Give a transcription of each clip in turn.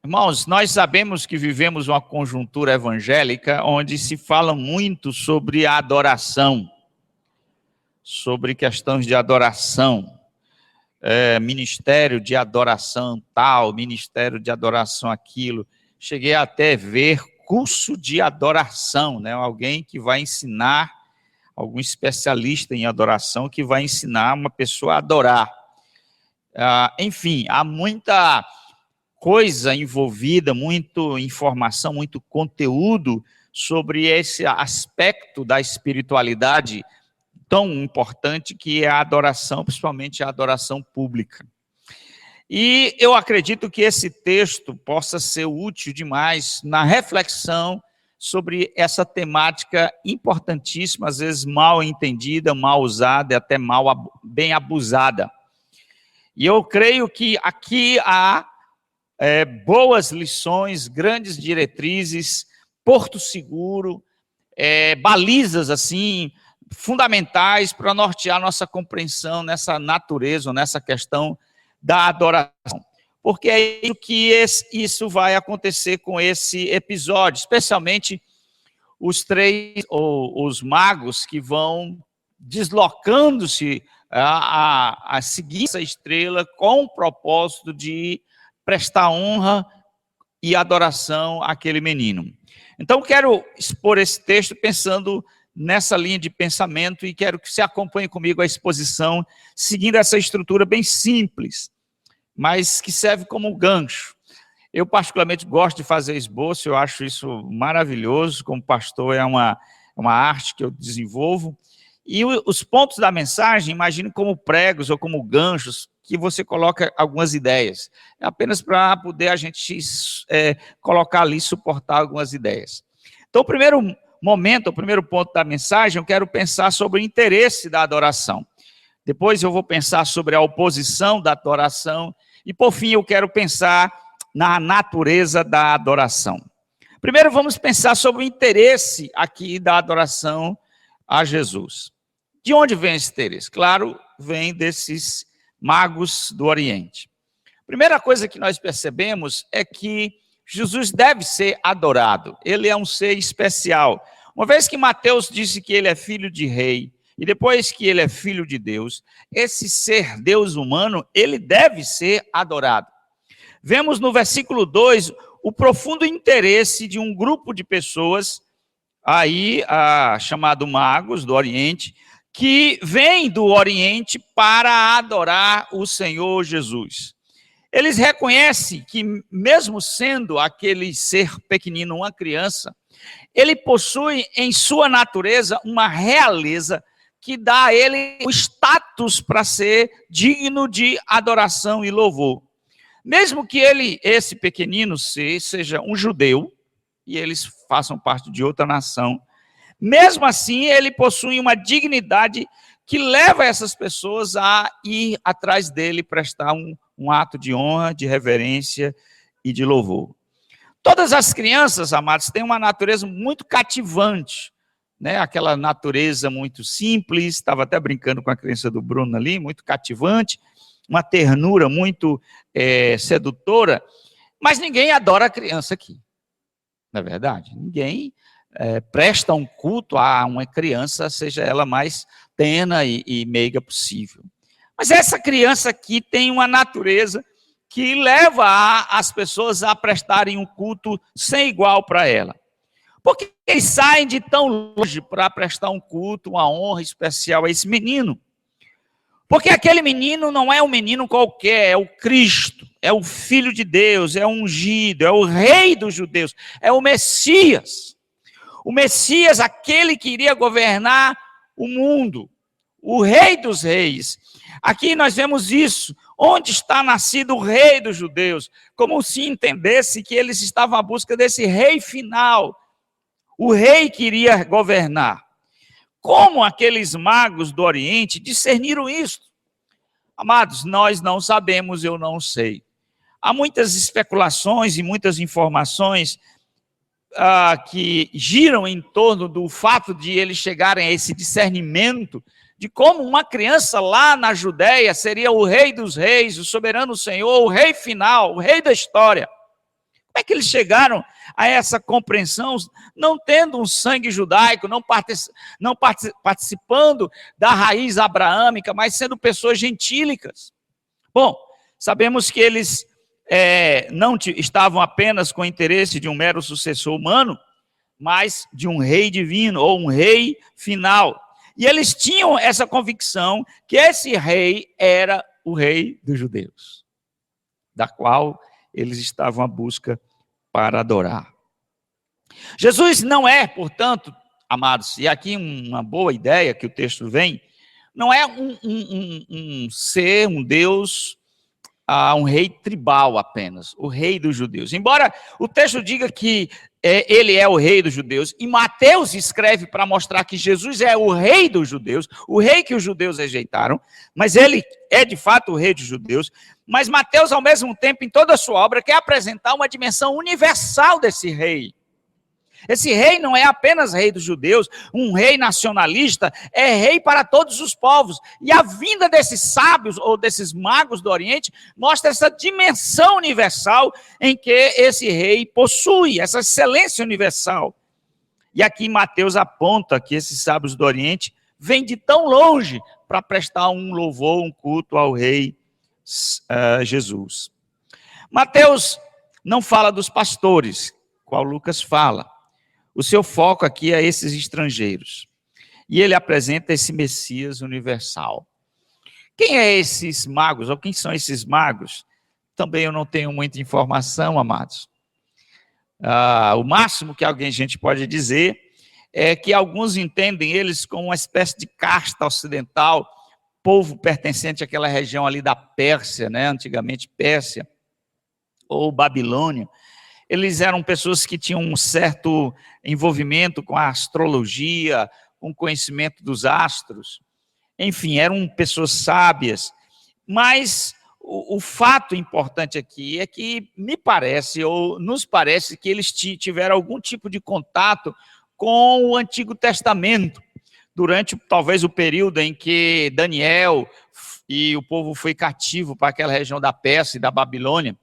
Irmãos, nós sabemos que vivemos uma conjuntura evangélica onde se fala muito sobre a adoração, sobre questões de adoração, ministério de adoração tal, ministério de adoração aquilo. Cheguei até a ver curso de adoração, né? Alguém que vai ensinar, algum especialista em adoração que vai ensinar uma pessoa a adorar. Enfim, há muita coisa envolvida, muita informação, muito conteúdo sobre esse aspecto da espiritualidade tão importante que é a adoração, principalmente a adoração pública. E eu acredito que esse texto possa ser útil demais na reflexão sobre essa temática importantíssima, às vezes mal entendida, mal usada e até bem abusada. E eu creio que aqui há boas lições, grandes diretrizes, porto seguro, balizas assim, fundamentais para nortear nossa compreensão nessa natureza, nessa questão da adoração. Porque é isso que isso vai acontecer com esse episódio, especialmente os três, ou os magos que vão deslocando-se a seguir essa estrela com o propósito de prestar honra e adoração àquele menino. Então, quero expor esse texto pensando nessa linha de pensamento e quero que você acompanhe comigo a exposição, seguindo essa estrutura bem simples, mas que serve como gancho. Eu, particularmente, gosto de fazer esboço, eu acho isso maravilhoso, como pastor é uma arte que eu desenvolvo. E os pontos da mensagem, imagine como pregos ou como ganchos, que você coloca algumas ideias. É apenas para poder a gente colocar ali, suportar algumas ideias. Então, o primeiro momento, o primeiro ponto da mensagem, eu quero pensar sobre o interesse da adoração. Depois eu vou pensar sobre a oposição da adoração. E, por fim, eu quero pensar na natureza da adoração. Primeiro, vamos pensar sobre o interesse aqui da adoração a Jesus. De onde vem esse interesse? Claro, vem desses magos do Oriente. Primeira coisa que nós percebemos é que Jesus deve ser adorado. Ele é um ser especial. Uma vez que Mateus disse que ele é filho de rei, e depois que ele é filho de Deus, esse ser Deus humano, ele deve ser adorado. Vemos no versículo 2 o profundo interesse de um grupo de pessoas, aí chamado magos do Oriente, que vêm do Oriente para adorar o Senhor Jesus. Eles reconhecem que, mesmo sendo aquele ser pequenino, uma criança, ele possui em sua natureza uma realeza que dá a ele o status para ser digno de adoração e louvor. Mesmo que esse pequenino seja um judeu, e eles façam parte de outra nação, mesmo assim ele possui uma dignidade que leva essas pessoas a ir atrás dele, prestar um ato de honra, de reverência e de louvor. Todas as crianças, amados, têm uma natureza muito cativante, né? Aquela natureza muito simples, estava até brincando com a criança do Bruno ali, muito cativante, uma ternura muito sedutora, mas ninguém adora a criança aqui, não é verdade? Ninguém presta um culto a uma criança, seja ela mais tena e meiga possível. Mas essa criança aqui tem uma natureza que leva as pessoas a prestarem um culto sem igual para ela. Por que eles saem de tão longe para prestar um culto, uma honra especial a esse menino? Porque aquele menino não é um menino qualquer, é o Cristo, é o Filho de Deus, é o ungido, é o Rei dos judeus, é o Messias. O Messias, aquele que iria governar o mundo, o Rei dos reis. Aqui nós vemos isso. Onde está nascido o Rei dos judeus? Como se entendesse que eles estavam à busca desse rei final, o rei que iria governar. Como aqueles magos do Oriente discerniram isso? Amados, nós não sabemos, eu não sei. Há muitas especulações e muitas informações que giram em torno do fato de eles chegarem a esse discernimento de como uma criança lá na Judéia seria o Rei dos reis, o soberano Senhor, o rei final, o rei da história. Como é que eles chegaram a essa compreensão, não tendo um sangue judaico, não participando da raiz abraâmica, mas sendo pessoas gentílicas? Bom, sabemos que eles não estavam apenas com o interesse de um mero sucessor humano, mas de um rei divino, ou um rei final. E eles tinham essa convicção que esse rei era o rei dos judeus, da qual eles estavam à busca para adorar. Jesus não é, portanto, amados, e aqui uma boa ideia que o texto vem, não é um ser, um Deus, um rei tribal apenas, o rei dos judeus. Embora o texto diga que ele é o rei dos judeus, e Mateus escreve para mostrar que Jesus é o rei dos judeus, o rei que os judeus rejeitaram, mas ele é de fato o rei dos judeus. Mas Mateus, ao mesmo tempo, em toda a sua obra, quer apresentar uma dimensão universal desse rei. Esse rei não é apenas rei dos judeus, um rei nacionalista, é rei para todos os povos. E a vinda desses sábios ou desses magos do Oriente mostra essa dimensão universal em que esse rei possui, essa excelência universal. E aqui Mateus aponta que esses sábios do Oriente vêm de tão longe para prestar um louvor, um culto ao rei Jesus. Mateus não fala dos pastores, qual Lucas fala. O seu foco aqui é esses estrangeiros. E ele apresenta esse Messias universal. Quem é esses magos? Ou quem são esses magos? Também eu não tenho muita informação, amados. O máximo que a gente pode dizer é que alguns entendem eles como uma espécie de casta ocidental, povo pertencente àquela região ali da Pérsia, né? Antigamente Pérsia, ou Babilônia. Eles eram pessoas que tinham um certo envolvimento com a astrologia, com o conhecimento dos astros. Enfim, eram pessoas sábias. Mas o fato importante aqui é que me parece, ou nos parece, que eles tiveram algum tipo de contato com o Antigo Testamento, durante talvez o período em que Daniel e o povo foi cativo para aquela região da Pérsia e da Babilônia.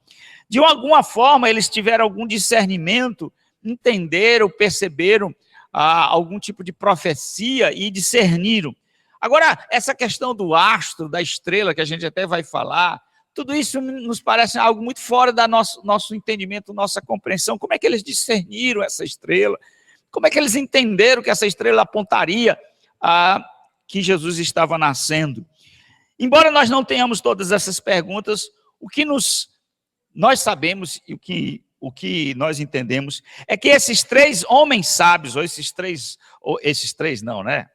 De alguma forma, eles tiveram algum discernimento, entenderam, perceberam algum tipo de profecia e discerniram. Agora, essa questão do astro, da estrela, que a gente até vai falar, tudo isso nos parece algo muito fora do nosso entendimento, nossa compreensão. Como é que eles discerniram essa estrela? Como é que eles entenderam que essa estrela apontaria a que Jesus estava nascendo? Embora nós não tenhamos todas essas perguntas, o que nós sabemos e o que nós entendemos é que esses três homens sábios, ou esses três não, né?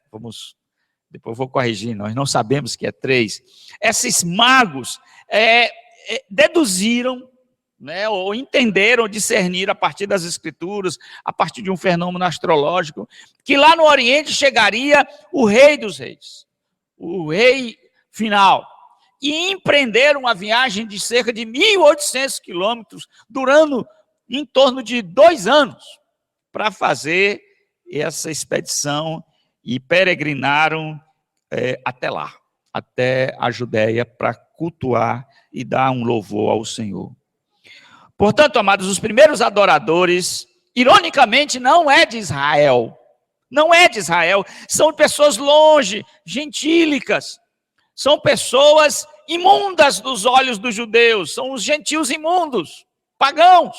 Depois eu vou corrigir, nós não sabemos que é três. Esses magos deduziram, né, ou entenderam, discerniram a partir das escrituras, a partir de um fenômeno astrológico, que lá no Oriente chegaria o rei dos reis, o rei final. E empreenderam uma viagem de cerca de 1.800 quilômetros, durando em torno de 2 anos, para fazer essa expedição, e peregrinaram até lá, até a Judéia, para cultuar e dar um louvor ao Senhor. Portanto, amados, os primeiros adoradores, ironicamente, não é de Israel, são pessoas longe, gentílicas, são pessoas imundas dos olhos dos judeus, são os gentios imundos, pagãos.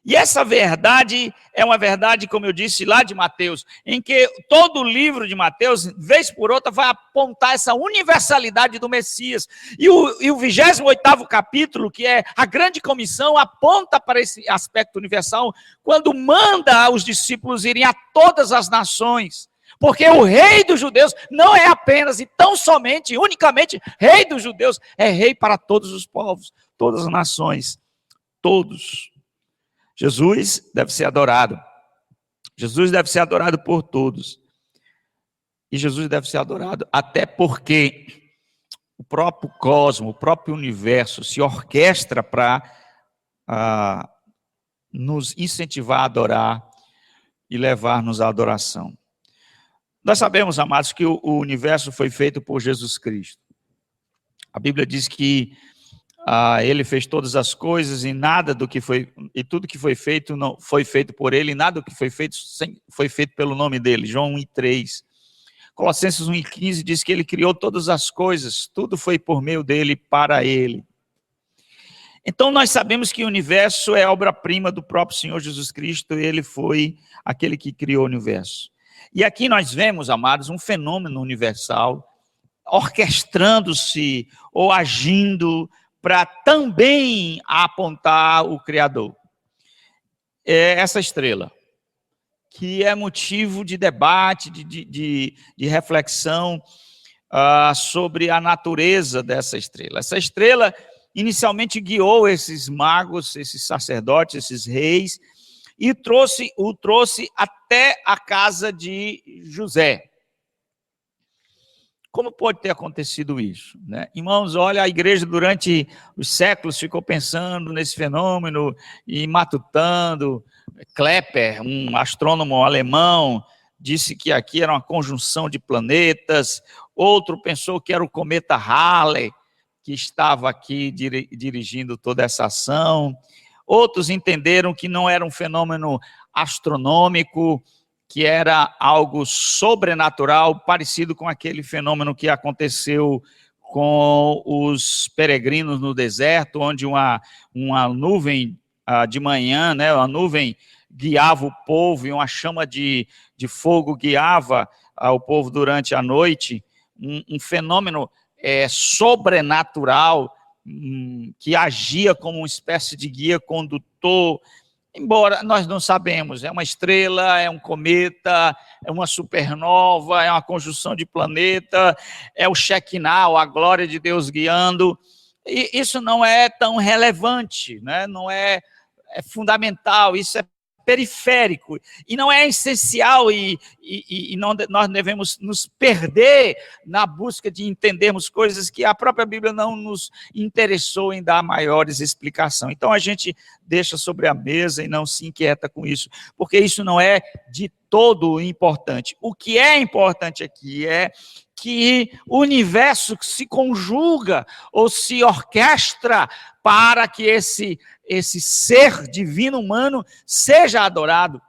E essa verdade é uma verdade, como eu disse lá de Mateus, em que todo o livro de Mateus, vez por outra, vai apontar essa universalidade do Messias. E o 28º capítulo, que é a grande comissão, aponta para esse aspecto universal, quando manda os discípulos irem a todas as nações. Porque o rei dos judeus não é apenas e tão somente, unicamente, rei dos judeus, é rei para todos os povos, todas as nações, todos. Jesus deve ser adorado. Jesus deve ser adorado por todos. E Jesus deve ser adorado até porque o próprio cosmos, o próprio universo se orquestra para nos incentivar a adorar e levar-nos à adoração. Nós sabemos, amados, que o universo foi feito por Jesus Cristo. A Bíblia diz que Ele fez todas as coisas e tudo que foi feito não foi feito por ele, e nada do que foi feito pelo nome dele. João 1:3. Colossenses 1:15 diz que ele criou todas as coisas, tudo foi por meio dele, para ele. Então nós sabemos que o universo é obra-prima do próprio Senhor Jesus Cristo, ele foi aquele que criou o universo. E aqui nós vemos, amados, um fenômeno universal orquestrando-se ou agindo para também apontar o Criador. É essa estrela, que é motivo de debate, de reflexão sobre a natureza dessa estrela. Essa estrela inicialmente guiou esses magos, esses sacerdotes, esses reis, e o trouxe até a casa de José. Como pode ter acontecido isso, né? Irmãos, olha, a igreja durante os séculos ficou pensando nesse fenômeno e matutando. Kepler, um astrônomo alemão, disse que aqui era uma conjunção de planetas. Outro pensou que era o cometa Halley, que estava aqui dirigindo toda essa ação. Outros entenderam que não era um fenômeno astronômico, que era algo sobrenatural, parecido com aquele fenômeno que aconteceu com os peregrinos no deserto, onde uma nuvem de manhã, né, uma nuvem guiava o povo e uma chama de fogo guiava o povo durante a noite. Um fenômeno sobrenatural que agia como uma espécie de guia condutor. Embora nós não sabemos, é uma estrela, é um cometa, é uma supernova, é uma conjunção de planeta, é o Shekinah, a glória de Deus guiando. E isso não é tão relevante, né? Não é fundamental, isso é periférico, e não é essencial, e nós devemos nos perder na busca de entendermos coisas que a própria Bíblia não nos interessou em dar maiores explicações. Então a gente deixa sobre a mesa e não se inquieta com isso, porque isso não é de todo importante. O que é importante aqui é que o universo se conjuga ou se orquestra para que esse ser divino humano seja adorado.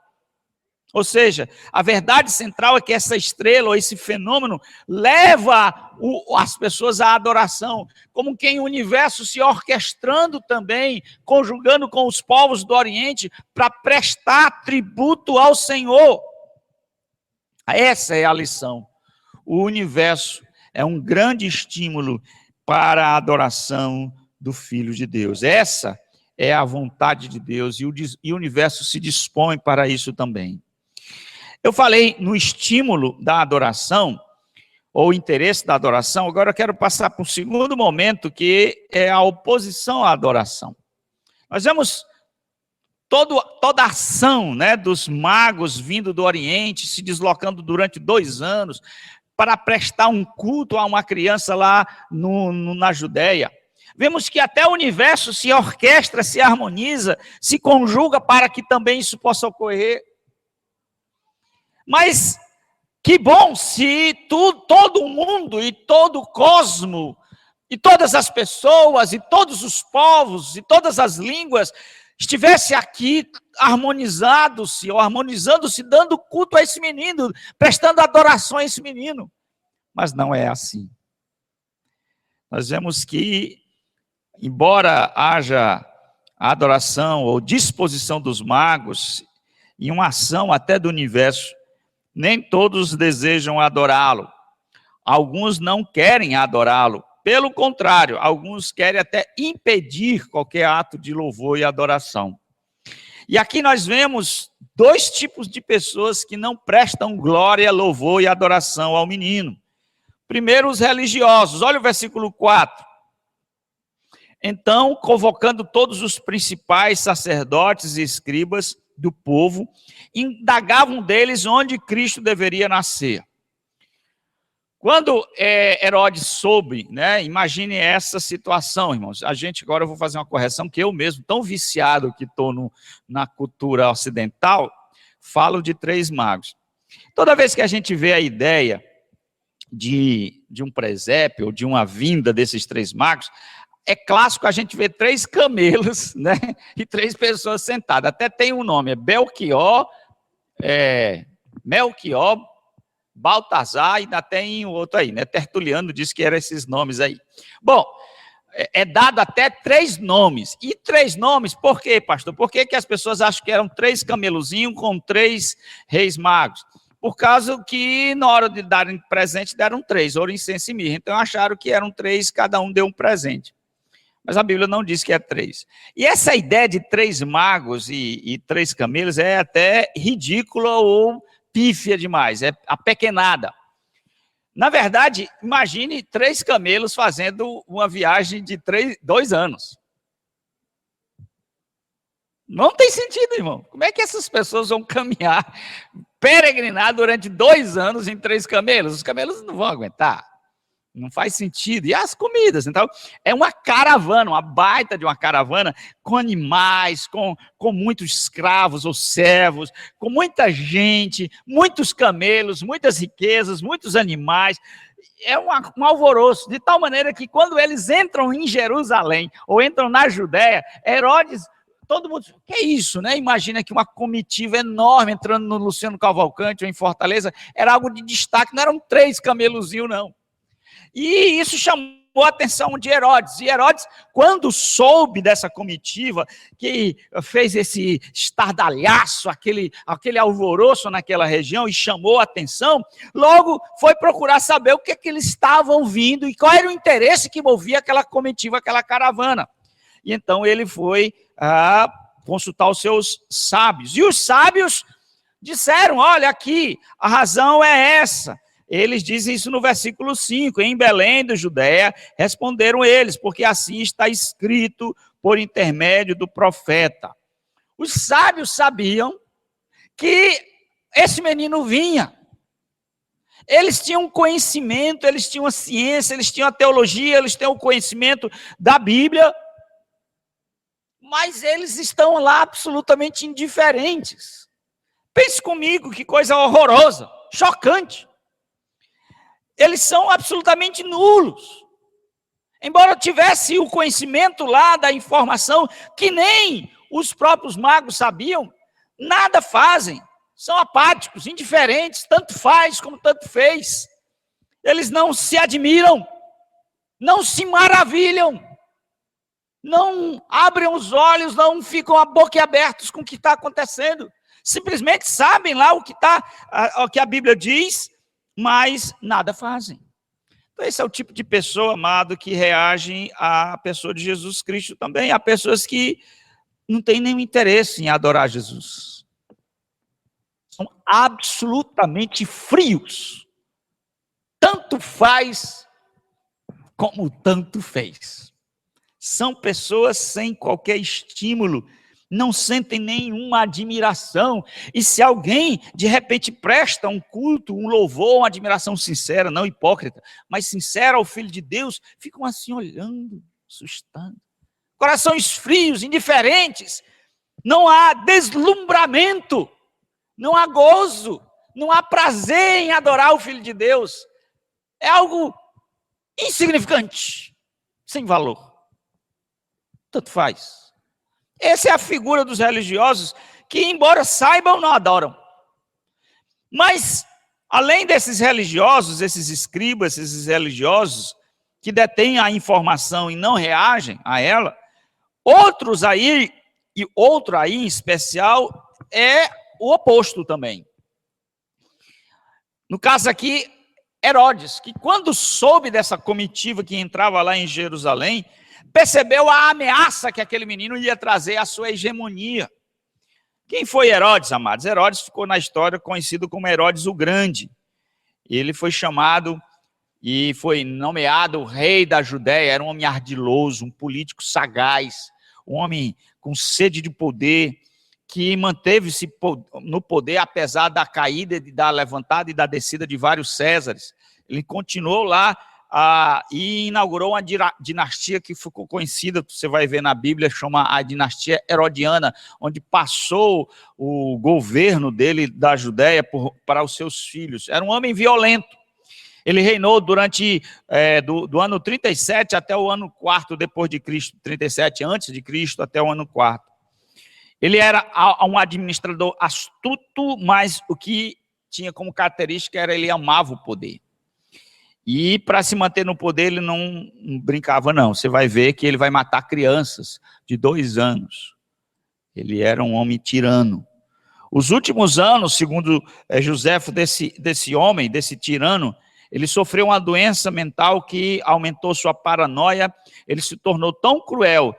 Ou seja, a verdade central é que essa estrela ou esse fenômeno leva as pessoas à adoração, como quem o universo se orquestrando também, conjugando com os povos do Oriente para prestar tributo ao Senhor. Essa é a lição. O universo é um grande estímulo para a adoração do Filho de Deus. Essa é a vontade de Deus e o universo se dispõe para isso também. Eu falei no estímulo da adoração, ou interesse da adoração, agora eu quero passar para o segundo momento, que é a oposição à adoração. Nós vemos toda a ação, né, dos magos vindo do Oriente, se deslocando durante 2 anos, para prestar um culto a uma criança lá na Judéia. Vemos que até o universo se orquestra, se harmoniza, se conjuga para que também isso possa ocorrer. Mas que bom se todo o mundo e todo o cosmo, e todas as pessoas, e todos os povos, e todas as línguas estivesse aqui harmonizando-se, ou harmonizando-se, dando culto a esse menino, prestando adoração a esse menino. Mas não é assim. Nós vemos que, embora haja a adoração ou disposição dos magos, e uma ação até do universo, nem todos desejam adorá-lo. Alguns não querem adorá-lo. Pelo contrário, alguns querem até impedir qualquer ato de louvor e adoração. E aqui nós vemos 2 tipos de pessoas que não prestam glória, louvor e adoração ao menino. Primeiro, os religiosos. Olha o versículo 4. Então, convocando todos os principais sacerdotes e escribas do povo, indagavam deles onde Cristo deveria nascer. Quando Herodes soube, né, imagine essa situação, irmãos. Agora eu vou fazer uma correção, que eu mesmo, tão viciado que estou na cultura ocidental, falo de 3 magos. Toda vez que a gente vê a ideia de um presépio, ou de uma vinda desses 3 magos, é clássico a gente ver 3 camelos, né? E 3 pessoas sentadas. Até tem um nome, é Belchior, Melchior, Baltazar, e ainda tem outro aí, né? Tertuliano disse que eram esses nomes aí. Bom, é dado até 3 nomes. E 3 nomes, por quê, pastor? Por que as pessoas acham que eram 3 camelozinhos com 3 reis magos? Por causa que, na hora de darem presente, deram 3, ouro, incenso e mirra. Então, acharam que eram 3, cada um deu um presente. Mas a Bíblia não diz que é 3. E essa ideia de 3 magos e 3 camelos é até ridícula ou pífia demais, é apequenada. Na verdade, imagine 3 camelos fazendo uma viagem de 2 anos. Não tem sentido, irmão. Como é que essas pessoas vão caminhar, peregrinar durante 2 anos em 3 camelos? Os camelos não vão aguentar. Não faz sentido. E as comidas? Então, é uma caravana, uma baita de uma caravana, com animais, com muitos escravos ou servos, com muita gente, muitos camelos, muitas riquezas, muitos animais. É um alvoroço, de tal maneira que quando eles entram em Jerusalém, ou entram na Judéia, Herodes, todo mundo, que é isso, né? Imagina que uma comitiva enorme entrando no Luciano Cavalcante ou em Fortaleza, era algo de destaque, não eram 3 camelozinhos, não. E isso chamou a atenção de Herodes. E Herodes, quando soube dessa comitiva, que fez esse estardalhaço, aquele alvoroço naquela região e chamou a atenção, logo foi procurar saber o que eles estavam vindo e qual era o interesse que movia aquela comitiva, aquela caravana. E então ele foi consultar os seus sábios. E os sábios disseram, olha aqui, a razão é essa. Eles dizem isso no versículo 5, em Belém da Judéia, responderam eles, porque assim está escrito por intermédio do profeta. Os sábios sabiam que esse menino vinha. Eles tinham conhecimento, eles tinham a ciência, eles tinham a teologia, eles tinham o conhecimento da Bíblia, mas eles estão lá absolutamente indiferentes. Pense comigo, que coisa horrorosa, chocante. Eles são absolutamente nulos. Embora tivesse o conhecimento lá da informação, que nem os próprios magos sabiam, nada fazem. São apáticos, indiferentes, tanto faz como tanto fez. Eles não se admiram, não se maravilham, não abrem os olhos, não ficam a boca abertos com o que está acontecendo. Simplesmente sabem lá o que a Bíblia diz, mas nada fazem. Então, esse é o tipo de pessoa, amado, que reagem à pessoa de Jesus Cristo também. Há pessoas que não têm nenhum interesse em adorar Jesus. São absolutamente frios. Tanto faz como tanto fez. São pessoas sem qualquer estímulo, não sentem nenhuma admiração, e se alguém de repente presta um culto, um louvor, uma admiração sincera, não hipócrita, mas sincera ao Filho de Deus, ficam assim olhando, assustando. Corações frios, indiferentes, não há deslumbramento, não há gozo, não há prazer em adorar o Filho de Deus. É algo insignificante, sem valor. Tanto faz. Essa é a figura dos religiosos que, embora saibam, não adoram. Mas, além desses religiosos, esses escribas, esses religiosos, que detêm a informação e não reagem a ela, outros aí, e outro aí em especial, é o oposto também. No caso aqui, Herodes, que quando soube dessa comitiva que entrava lá em Jerusalém, percebeu a ameaça que aquele menino ia trazer à sua hegemonia. Quem foi Herodes, amados? Herodes ficou na história conhecido como Herodes o Grande. Ele foi chamado e foi nomeado rei da Judéia. Era um homem ardiloso, um político sagaz, um homem com sede de poder, que manteve-se no poder apesar da caída, da levantada e da descida de vários Césares. Ele continuou lá e inaugurou uma dinastia que ficou conhecida, você vai ver na Bíblia, chama a dinastia Herodiana, onde passou o governo dele da Judéia para os seus filhos. Era um homem violento. Ele reinou durante do ano 37 até o ano 4 depois de Cristo, 37 antes de Cristo até o ano 4. Ele era um administrador astuto, mas o que tinha como característica era ele amava o poder. E para se manter no poder ele não brincava não. Você vai ver que ele vai matar crianças de 2 anos. Ele era um homem tirano. Os últimos anos, segundo Joséfo, desse homem, desse tirano, ele sofreu uma doença mental que aumentou sua paranoia. Ele se tornou tão cruel,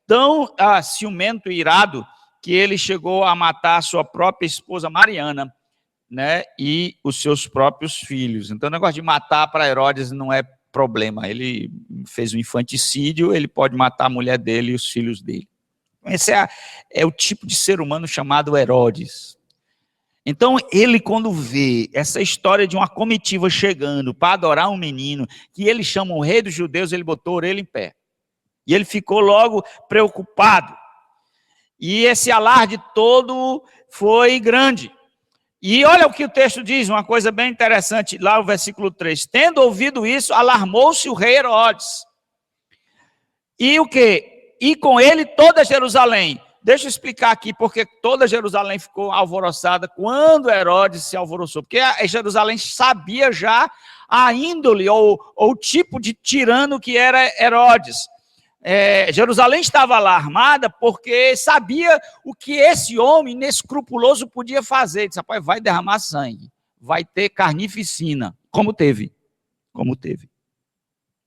tão ciumento e irado, que ele chegou a matar a sua própria esposa Mariana, né, e os seus próprios filhos. Então o negócio de matar para Herodes não é problema. Ele fez um infanticídio, ele pode matar a mulher dele e os filhos dele. Esse é o tipo de ser humano chamado Herodes. Então ele, quando vê essa história de uma comitiva chegando para adorar um menino, que ele chama o rei dos judeus, ele botou a orelha em pé. E ele ficou logo preocupado. E esse alarde todo foi grande. E olha o que o texto diz, uma coisa bem interessante, lá no versículo 3. Tendo ouvido isso, alarmou-se o rei Herodes. E o quê? E com ele toda Jerusalém. Deixa eu explicar aqui porque toda Jerusalém ficou alvoroçada quando Herodes se alvoroçou. Porque Jerusalém sabia já a índole ou o tipo de tirano que era Herodes. Jerusalém estava alarmada porque sabia o que esse homem inescrupuloso podia fazer. Ele disse, rapaz, vai derramar sangue, vai ter carnificina, como teve.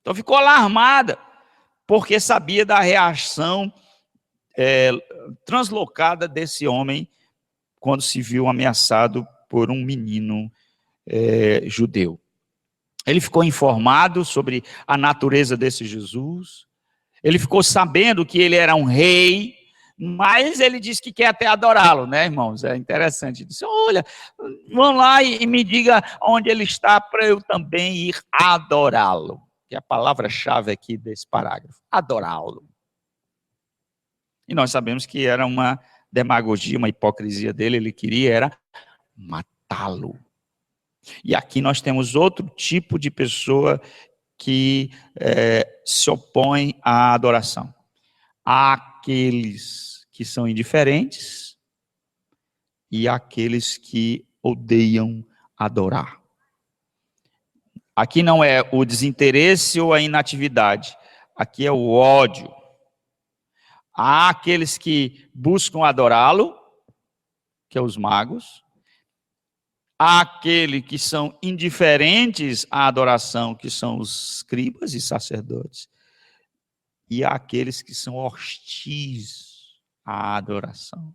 Então ficou alarmada, porque sabia da reação translocada desse homem quando se viu ameaçado por um menino judeu. Ele ficou informado sobre a natureza desse Jesus. Ele ficou sabendo que ele era um rei, mas ele disse que quer até adorá-lo, né, irmãos? É interessante. Ele disse, olha, vão lá e me diga onde ele está para eu também ir adorá-lo. Que é a palavra-chave aqui desse parágrafo, adorá-lo. E nós sabemos que era uma demagogia, uma hipocrisia dele, ele queria era matá-lo. E aqui nós temos outro tipo de pessoa que se opõe à adoração. Há aqueles que são indiferentes e aqueles que odeiam adorar. Aqui não é o desinteresse ou a inatividade, aqui é o ódio. Há aqueles que buscam adorá-lo, que é os magos. Há aqueles que são indiferentes à adoração, que são os escribas e sacerdotes. E há aqueles que são hostis à adoração.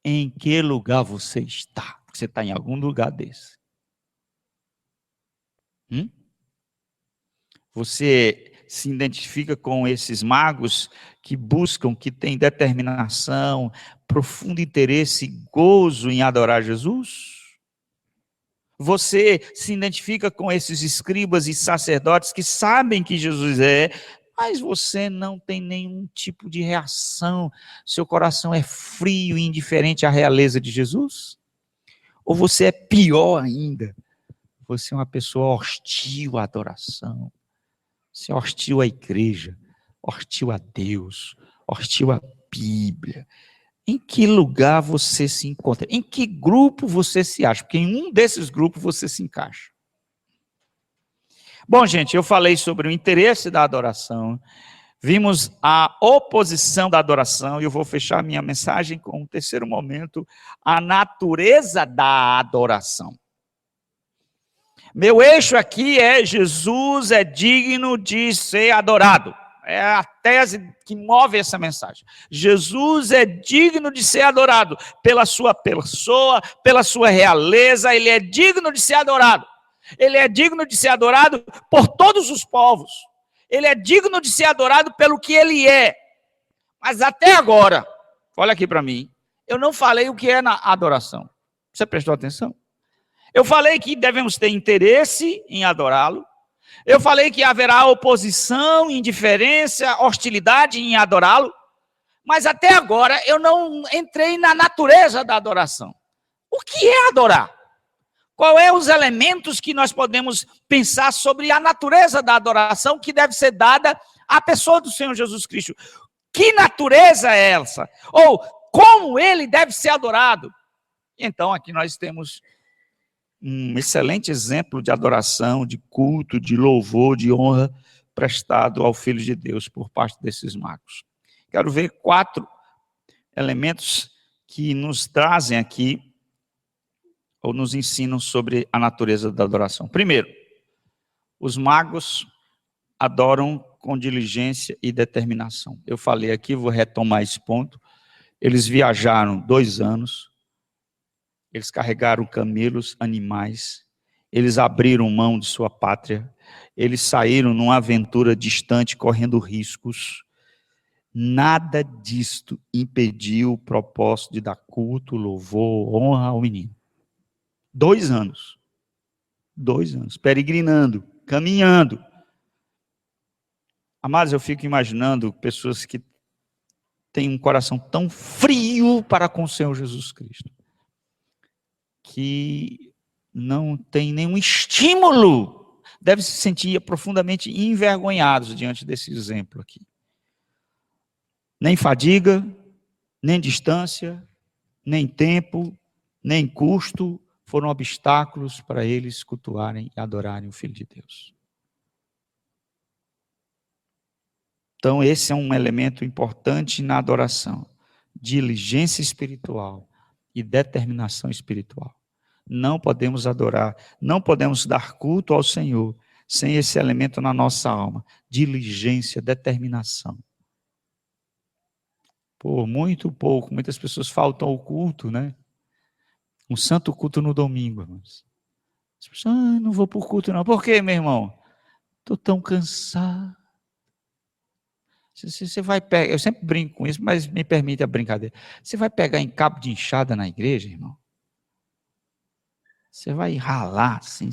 Em que lugar você está? Você está em algum lugar desse? Você se identifica com esses magos que buscam, que têm determinação, profundo interesse e gozo em adorar Jesus? Você se identifica com esses escribas e sacerdotes que sabem que Jesus mas você não tem nenhum tipo de reação, seu coração é frio e indiferente à realeza de Jesus? Ou você é pior ainda, você é uma pessoa hostil à adoração, você é hostil à igreja, hostil a Deus, hostil à Bíblia? Em que lugar você se encontra? Em que grupo você se acha? Porque em um desses grupos você se encaixa. Bom, gente, eu falei sobre o interesse da adoração, vimos a oposição da adoração, e eu vou fechar minha mensagem com um terceiro momento, a natureza da adoração. Meu eixo aqui é Jesus é digno de ser adorado. É a tese que move essa mensagem. Jesus é digno de ser adorado pela sua pessoa, pela sua realeza, ele é digno de ser adorado. Ele é digno de ser adorado por todos os povos. Ele é digno de ser adorado pelo que ele é. Mas até agora, olha aqui para mim, eu não falei o que é na adoração. Você prestou atenção? Eu falei que devemos ter interesse em adorá-lo. Eu falei que haverá oposição, indiferença, hostilidade em adorá-lo. Mas até agora eu não entrei na natureza da adoração. O que é adorar? Qual é os elementos que nós podemos pensar sobre a natureza da adoração que deve ser dada à pessoa do Senhor Jesus Cristo? Que natureza é essa? Ou como ele deve ser adorado? Então, aqui nós temos um excelente exemplo de adoração, de culto, de louvor, de honra prestado ao Filho de Deus por parte desses magos. Quero ver 4 elementos que nos trazem aqui, ou nos ensinam sobre a natureza da adoração. Primeiro, os magos adoram com diligência e determinação. Eu falei aqui, vou retomar esse ponto. Eles viajaram 2 anos, eles carregaram camelos, animais, eles abriram mão de sua pátria, eles saíram numa aventura distante, correndo riscos. Nada disto impediu o propósito de dar culto, louvor, honra ao menino. 2 anos. 2 anos, peregrinando, caminhando. Amados, eu fico imaginando pessoas que têm um coração tão frio para com o Senhor Jesus Cristo, que não tem nenhum estímulo, devem se sentir profundamente envergonhados diante desse exemplo aqui. Nem fadiga, nem distância, nem tempo, nem custo foram obstáculos para eles cultuarem e adorarem o Filho de Deus. Então, esse é um elemento importante na adoração. Diligência espiritual e determinação espiritual. Não podemos adorar, não podemos dar culto ao Senhor sem esse elemento na nossa alma. Diligência, determinação. Por muito pouco, muitas pessoas faltam ao culto, né? Um santo culto no domingo, irmãos. As pessoas, não vou para o culto não. Por quê, meu irmão? Estou tão cansado. Você vai pegar, eu sempre brinco com isso, mas me permite a brincadeira. Você vai pegar em cabo de enxada na igreja, irmão? Você vai ralar assim.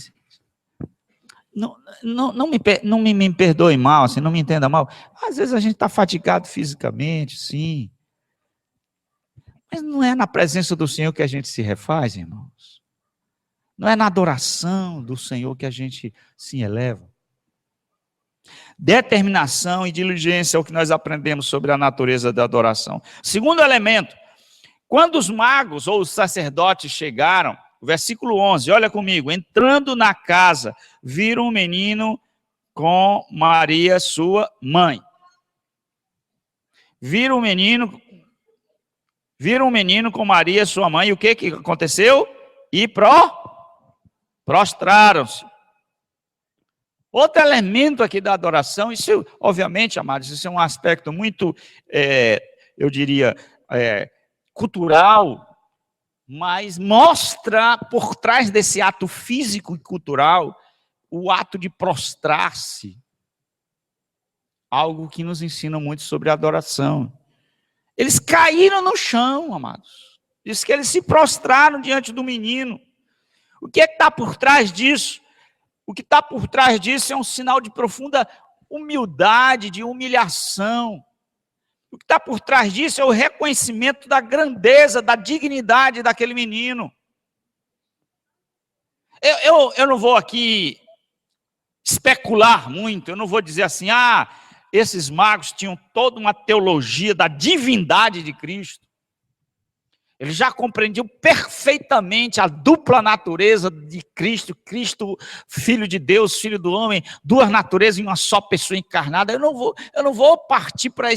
Não me perdoe mal, assim, não me entenda mal. Às vezes a gente está fatigado fisicamente, sim. Mas não é na presença do Senhor que a gente se refaz, irmãos. Não é na adoração do Senhor que a gente se eleva. Determinação e diligência é o que nós aprendemos sobre a natureza da adoração. Segundo elemento, quando os magos ou os sacerdotes chegaram, versículo 11, olha comigo, entrando na casa, viram um menino com Maria, sua mãe. Viram um menino com Maria, sua mãe, e o que aconteceu? E prostraram-se. Outro elemento aqui da adoração, isso, obviamente, amados, isso é um aspecto muito, eu diria, cultural, mas mostra por trás desse ato físico e cultural o ato de prostrar-se. Algo que nos ensina muito sobre a adoração. Eles caíram no chão, amados. Diz que eles se prostraram diante do menino. O que é que está por trás disso? O que está por trás disso é um sinal de profunda humildade, de humilhação. O que está por trás disso é o reconhecimento da grandeza, da dignidade daquele menino. Eu não vou aqui especular muito, eu não vou dizer assim, esses magos tinham toda uma teologia da divindade de Cristo. Eles já compreendiam perfeitamente a dupla natureza de Cristo, Cristo, Filho de Deus, Filho do homem, 2 naturezas em uma só pessoa encarnada. Eu não vou partir para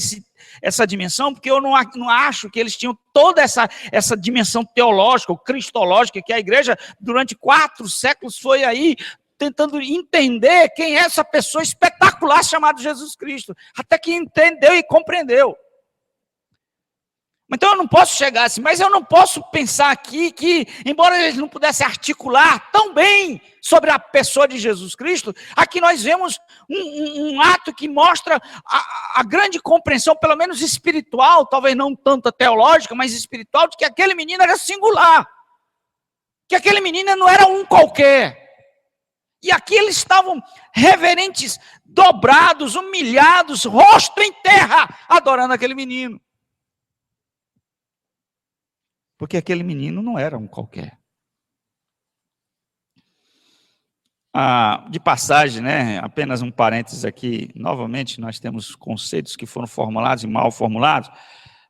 essa dimensão, porque eu não acho que eles tinham toda essa dimensão teológica, ou cristológica, que a igreja, durante 4 séculos, foi aí tentando entender quem é essa pessoa espetacular chamada Jesus Cristo, até que entendeu e compreendeu. Então eu não posso chegar assim, mas eu não posso pensar aqui que, embora eles não pudessem articular tão bem sobre a pessoa de Jesus Cristo, aqui nós vemos um ato que mostra a grande compreensão, pelo menos espiritual, talvez não tanto teológica, mas espiritual, de que aquele menino era singular, que aquele menino não era um qualquer. E aqui eles estavam reverentes, dobrados, humilhados, rosto em terra, adorando aquele menino. Porque aquele menino não era um qualquer. De passagem, né? Apenas um parênteses aqui, novamente, nós temos conceitos que foram formulados e mal formulados.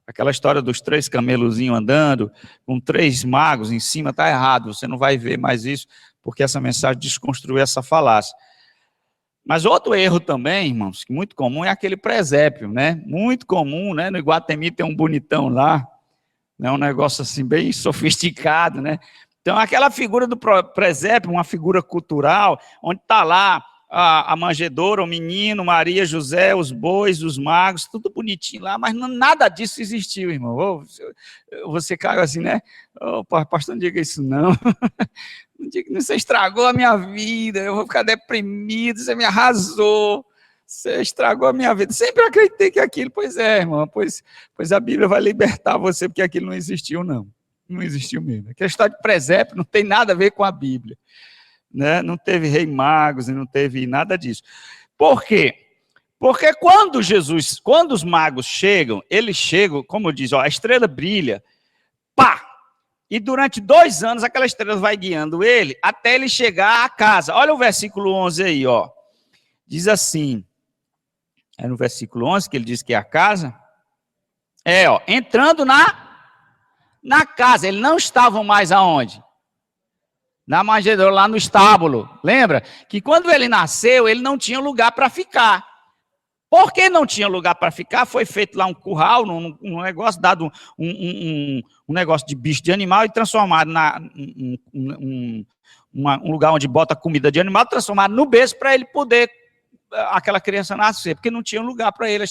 Aquela história dos 3 camelozinhos andando, com 3 magos em cima, está errado, você não vai ver mais isso, porque essa mensagem desconstruiu essa falácia. Mas outro erro também, irmãos, muito comum, é aquele presépio, né? Muito comum, né? No Iguatemi tem um bonitão lá, né? Um negócio assim bem sofisticado, né? Então, aquela figura do presépio, uma figura cultural, onde está lá a manjedoura, o menino, Maria, José, os bois, os magos, tudo bonitinho lá, mas nada disso existiu, irmão. Você caiu assim, né? Pastor, não diga isso não. Não diga que você estragou a minha vida, eu vou ficar deprimido, você me arrasou. Você estragou a minha vida. Sempre acreditei que aquilo, pois é, irmão, pois a Bíblia vai libertar você, porque aquilo não existiu, não. Não existiu mesmo. A questão de presépio não tem nada a ver com a Bíblia. Né? Não teve rei magos e não teve nada disso. Por quê? Porque quando os magos chegam, eles chegam, como eu disse, a estrela brilha, pá! E durante 2 anos aquela estrela vai guiando ele até ele chegar à casa. Olha o versículo 11 aí, ó. Diz assim, é no versículo 11 que ele diz que é a casa. Entrando na casa, eles não estavam mais aonde? Na manjedoura, lá no estábulo. Lembra? Que quando ele nasceu, ele não tinha lugar para ficar. Porque não tinha lugar para ficar, foi feito lá um curral, um negócio, dado um negócio de bicho de animal e transformado um lugar onde bota comida de animal, transformado no berço para ele poder, aquela criança nascer, porque não tinha lugar para ele,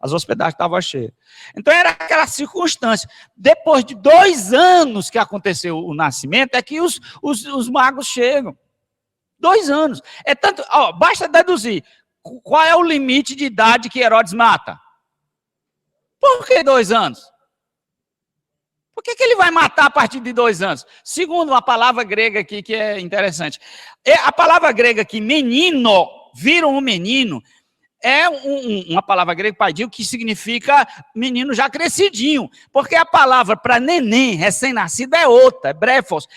as hospedagens estavam cheias. Então era aquela circunstância. Depois de 2 anos que aconteceu o nascimento, é que os magos chegam. 2 anos. É tanto, basta deduzir. Qual é o limite de idade que Herodes mata? Por que 2 anos? Por que ele vai matar a partir de 2 anos? Segundo uma palavra grega aqui que é interessante. A palavra grega aqui, menino, viram um menino, é uma palavra grega, paidio, que significa menino já crescidinho. Porque a palavra para neném, recém-nascido, é outra, é brefos,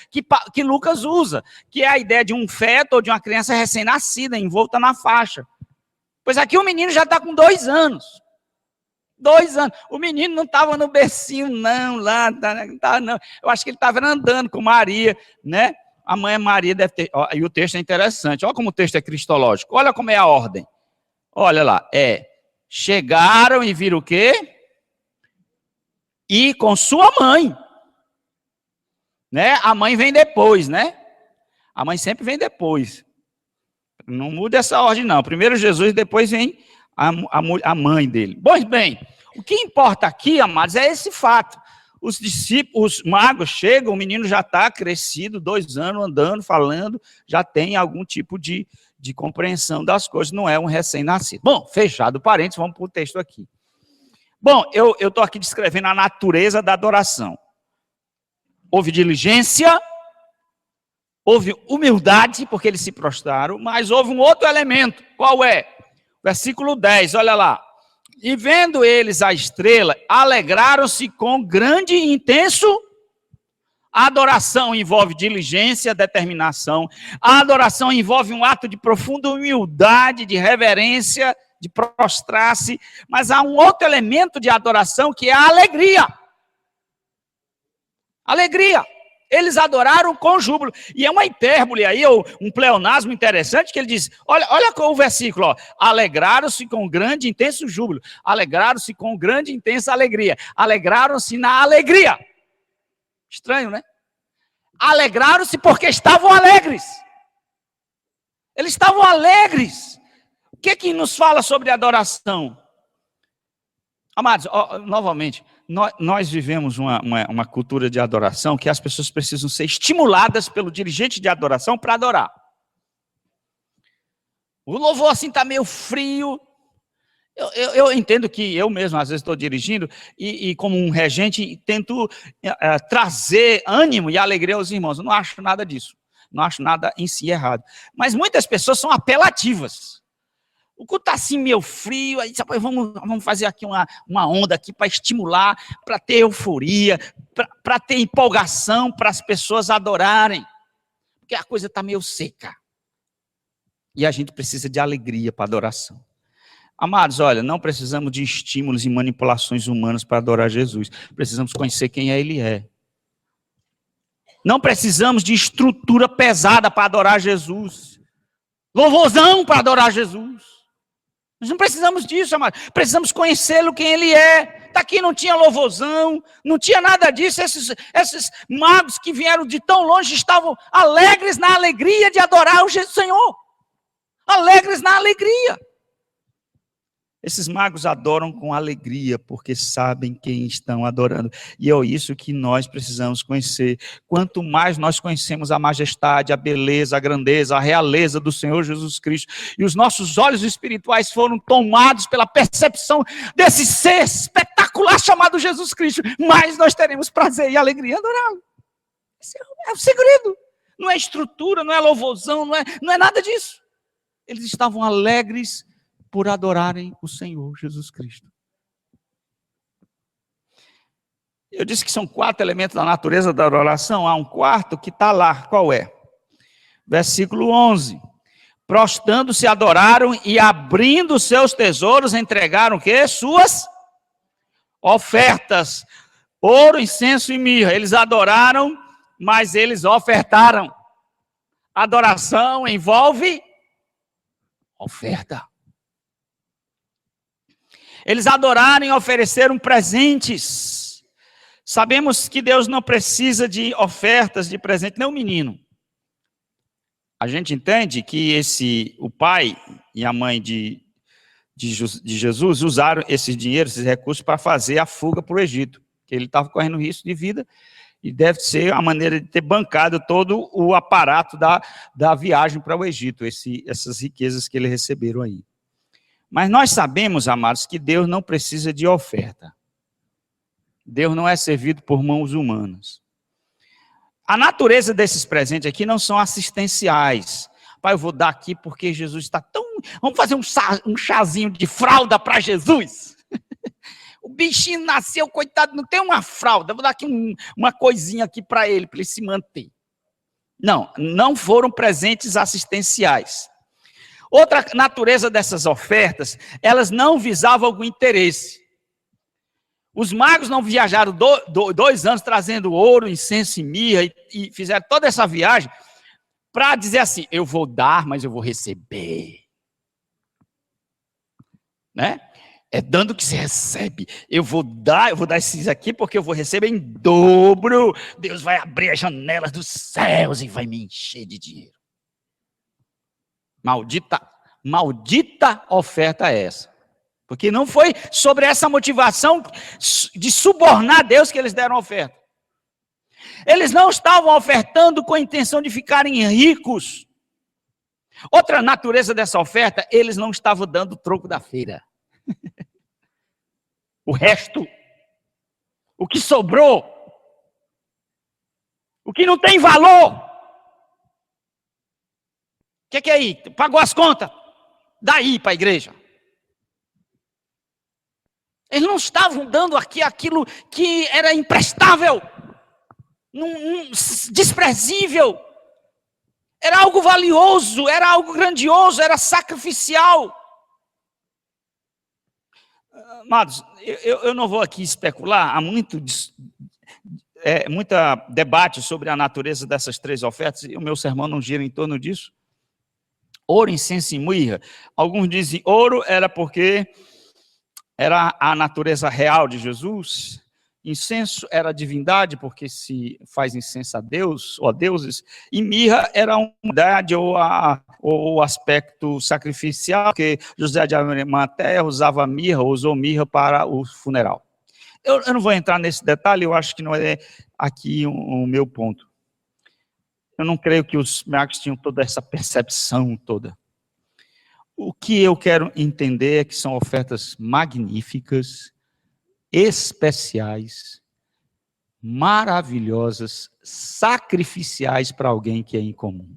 que Lucas usa, que é a ideia de um feto ou de uma criança recém-nascida, envolta na faixa. Pois aqui o menino já está com 2 anos. 2 anos. O menino não estava no bercinho, não, lá, não. Eu acho que ele estava andando com Maria, né? A mãe Maria deve ter. E o texto é interessante. Olha como o texto é cristológico. Olha como é a ordem. Olha lá. Chegaram e viram o quê? E com sua mãe. Né? A mãe vem depois, né? A mãe sempre vem depois. Não muda essa ordem, não. Primeiro Jesus, depois vem a mãe dele. Pois bem, o que importa aqui, amados, é esse fato. Os discípulos, os magos chegam, o menino já está crescido, 2 anos, andando, falando, já tem algum tipo de compreensão das coisas, não é um recém-nascido. Bom, fechado parênteses, vamos para o texto aqui. Bom, eu estou aqui descrevendo a natureza da adoração. Houve diligência, houve humildade, porque eles se prostraram, mas houve um outro elemento. Qual é? Versículo 10, olha lá. E vendo eles a estrela, alegraram-se com grande e intenso. A adoração envolve diligência, determinação. A adoração envolve um ato de profunda humildade, de reverência, de prostrar-se. Mas há um outro elemento de adoração que é a alegria. Alegria. Eles adoraram com júbilo. E é uma hipérbole aí, um pleonasmo interessante, que ele diz, olha o versículo, ó, alegraram-se com grande e intenso júbilo, alegraram-se com grande e intensa alegria, alegraram-se na alegria. Estranho, né? Alegraram-se porque estavam alegres. Eles estavam alegres. O que nos fala sobre adoração? Amados, novamente, nós vivemos uma cultura de adoração que as pessoas precisam ser estimuladas pelo dirigente de adoração para adorar. O louvor assim está meio frio. Eu entendo que eu mesmo, às vezes, estou dirigindo e como um regente, tento trazer ânimo e alegria aos irmãos. Eu não acho nada disso. Não acho nada em si errado. Mas muitas pessoas são apelativas. O culto está assim meio frio, aí vamos fazer aqui uma onda aqui para estimular, para ter euforia, para ter empolgação, para as pessoas adorarem. Porque a coisa está meio seca. E a gente precisa de alegria para adoração. Amados, olha, não precisamos de estímulos e manipulações humanas para adorar Jesus. Precisamos conhecer quem Ele é. Não precisamos de estrutura pesada para adorar Jesus. Louvorzão para adorar Jesus. Nós não precisamos disso, amados. Precisamos conhecê-lo, quem Ele é. Daqui não tinha louvorzão, não tinha nada disso. Esses magos que vieram de tão longe estavam alegres na alegria de adorar o Senhor. Alegres na alegria. Esses magos adoram com alegria, porque sabem quem estão adorando. E é isso que nós precisamos conhecer. Quanto mais nós conhecemos a majestade, a beleza, a grandeza, a realeza do Senhor Jesus Cristo, e os nossos olhos espirituais foram tomados pela percepção desse ser espetacular chamado Jesus Cristo, mais nós teremos prazer e alegria em adorá-lo. Esse é o segredo. Não é estrutura, não é louvorzão, não é nada disso. Eles estavam alegres por adorarem o Senhor Jesus Cristo. Eu disse que são 4 elementos da natureza da adoração. Há um quarto que está lá. Qual é? Versículo 11. Prostrando-se, adoraram e abrindo seus tesouros, entregaram o quê? Suas ofertas. Ouro, incenso e mirra. Eles adoraram, mas eles ofertaram. Adoração envolve oferta. Eles adoraram e ofereceram presentes. Sabemos que Deus não precisa de ofertas, de presente, nem o menino. A gente entende que o pai e a mãe de Jesus usaram esse dinheiro, esses recursos, para fazer a fuga para o Egito. Que ele estava correndo risco de vida e deve ser a maneira de ter bancado todo o aparato da viagem para o Egito, essas riquezas que eles receberam aí. Mas nós sabemos, amados, que Deus não precisa de oferta. Deus não é servido por mãos humanas. A natureza desses presentes aqui não são assistenciais. Pai, eu vou dar aqui porque Jesus está tão... Vamos fazer um chazinho de fralda para Jesus. O bichinho nasceu, coitado, não tem uma fralda. Vou dar aqui uma coisinha aqui para ele se manter. Não foram presentes assistenciais. Outra natureza dessas ofertas, elas não visavam algum interesse. Os magos não viajaram 2 anos trazendo ouro, incenso e mirra e fizeram toda essa viagem para dizer assim, eu vou dar, mas eu vou receber. Né? É dando que se recebe. Eu vou dar esses aqui porque eu vou receber em dobro. Deus vai abrir as janelas dos céus e vai me encher de dinheiro. Maldita oferta é essa. Porque não foi sobre essa motivação de subornar Deus que eles deram a oferta. Eles não estavam ofertando com a intenção de ficarem ricos. Outra natureza dessa oferta, eles não estavam dando o troco da feira. O resto, o que sobrou, o que não tem valor. O que é aí? Pagou as contas? Daí para a igreja. Eles não estavam dando aqui aquilo que era imprestável, desprezível. Era algo valioso, era algo grandioso, era sacrificial. Amados, eu não vou aqui especular, há muito debate sobre a natureza dessas 3 ofertas, e o meu sermão não gira em torno disso. Ouro, incenso e mirra. Alguns dizem ouro era porque era a natureza real de Jesus. Incenso era a divindade, porque se faz incenso a Deus ou a deuses. E mirra era a unidade ou o aspecto sacrificial, porque José de Arimateia usava mirra, usou mirra para o funeral. Eu não vou entrar nesse detalhe, eu acho que não é aqui o meu ponto. Eu não creio que os magos tinham toda essa percepção toda. O que eu quero entender é que são ofertas magníficas, especiais, maravilhosas, sacrificiais para alguém que é incomum.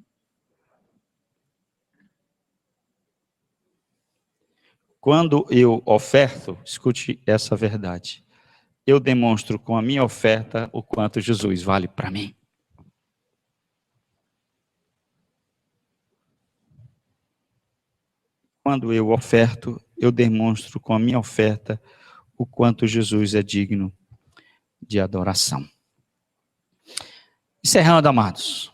Quando eu oferto, escute essa verdade, eu demonstro com a minha oferta o quanto Jesus vale para mim. quando eu oferto, eu demonstro com a minha oferta o quanto Jesus é digno de adoração. Encerrando, amados.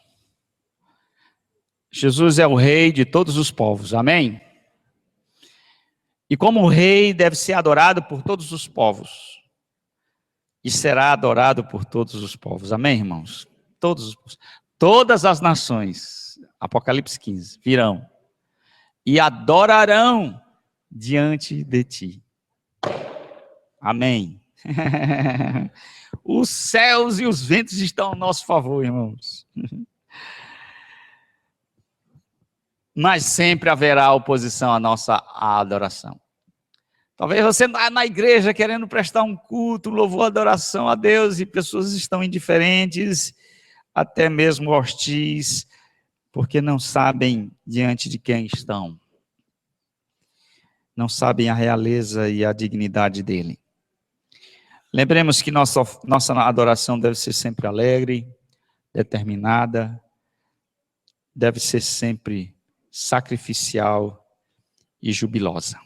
Jesus é o rei de todos os povos, amém? E como rei deve ser adorado por todos os povos. E será adorado por todos os povos, amém, irmãos? Todos os povos. Todas as nações, Apocalipse 15, virão e adorarão diante de ti. Amém. Os céus e os ventos estão ao nosso favor, irmãos. Mas sempre haverá oposição à nossa adoração. Talvez você está na igreja querendo prestar um culto, louvor, adoração a Deus, e pessoas estão indiferentes, até mesmo hostis, porque não sabem diante de quem estão. Não sabem a realeza e a dignidade dele. Lembremos que nossa adoração deve ser sempre alegre, determinada, deve ser sempre sacrificial e jubilosa.